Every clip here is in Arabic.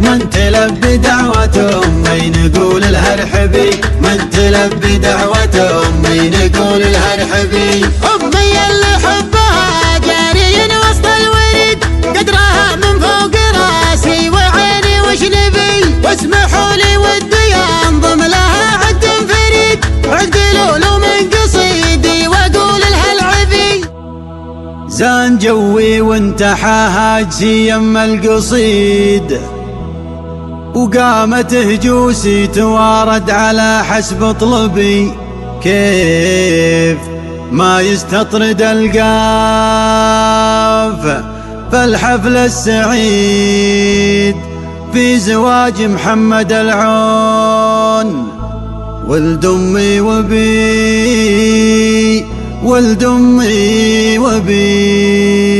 من تلبي دعوة أمي نقول لها ارحبي، من تلبي دعوة أمي نقول لها ارحبي. أمي اللي حبها جاري وسط الورد، قدرها من فوق راسي وعيني وش نبي، واسمحوا لي ودي انضم لها عقد فريد، عقد لولو من قصيدي واقول لها العبي. زان جوي وانتحى هاجسي يم القصيد، وقامت هجوسي توارد على حسب طلبي، كيف ما يستطرد القاف فالحفل السعيد في زواج محمد العون ولد أمي وبي، ولد أمي وبي.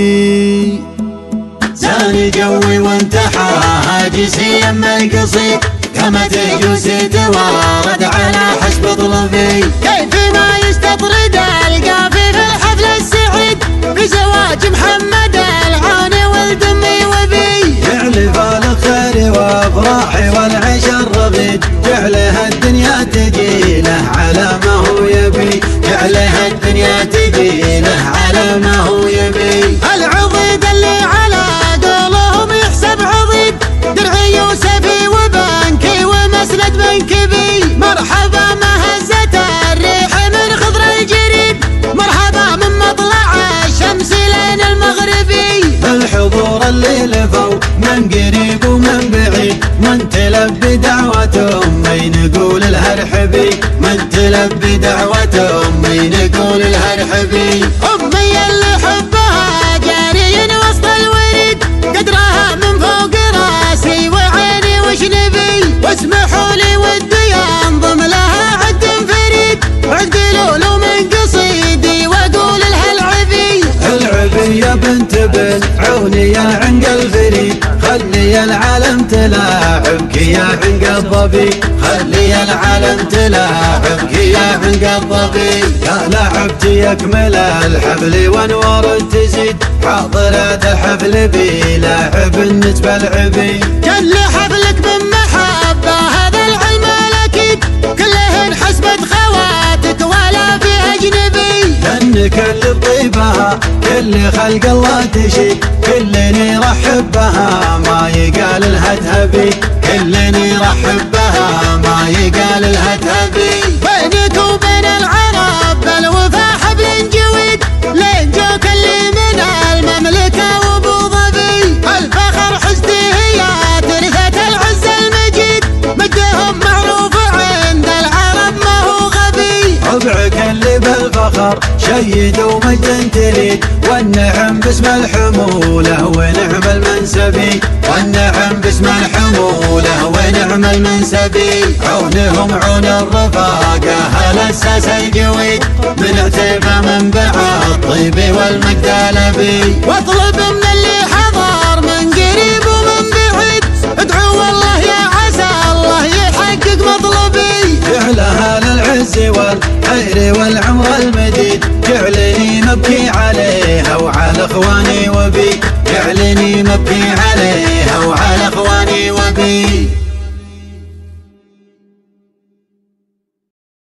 زاني جوي وانتحى هاجسي يم القصيد، قامت هجوسي توارد على حسب طلبي، كيف ما يستطرد القافي في الحفل السعيد في زواج محمد العون ولد أمي وبي. جعل فالخير وافراحي والعيش الرغيد، جعلها الدنيا تجي له على ما هو يبي، جعلها الدنيا تجي له على ما هو يبي. العضيد اللي على قولهم يحسب عضيد، درعي يوسفي وبنكي ومسند منكبي، مرحبا ما هزت الريح من خضر الجريد، مرحبا من مطلع الشمس لين المغربي. الحضور اللي لفوا من قريب ومن بعيد، من تلبي دعوة أمي نقول لها ارحبي، من تلبي دعوة أمي نقول لها ارحبي. أمي اللي حبها جاري وسط الورد، قدرها من فوق راسي وعيني وش نبي، واسمحوا لي ودي انضم لها عقد فريد، عقد لولو من قصيدي واقول لها العبي. العبي يا بنت عوني يا عنق الفريد، خلي العالم تلاعبك يا عنق الظبي، خلي العالم تلاعبك يا عنق الظبي. يا لعبتي يكمل الحفل وانوار تزيد، حاضرات الحفل بلاعب النسبة العبي. كل حفلك من محبة هذا العلم الاكيد، كلهن حسبة خواتك ولا في اجنبي، لأن كل طيبها كل خلق الله تشي، كلني يرحب بها ما يقال لها تهبي، كلني يرحب بها ما يقال لها تهبي. بينك وبين العرب بالوفا حبل جويد، لين جوك اللي من المملكة وابو ظبي، الفخر حزتي هي ترثة العز المجيد، مجدهم معروف عند العرب ما هو غبي. ربعك اللي بالفخر شيد ومجد تريد، والنعم باسم الحمولة ونعم المنسبي، والنعم باسم الحمولة ونعم المنسبي. عونهم عون الرفاقة أهل الساس الجويد، من عتيبة منبع الطيب والمجدلبي. واطلب من اللي حضر من قريب ومن بعيد، ادعو والله يا عسى الله يحقق مطلبي. جعلها للعز والخير والعمر المديد، جعلني مبكي عليها وعلى اخواني وبي، جعلني مبكي عليها وعلى اخواني وبي.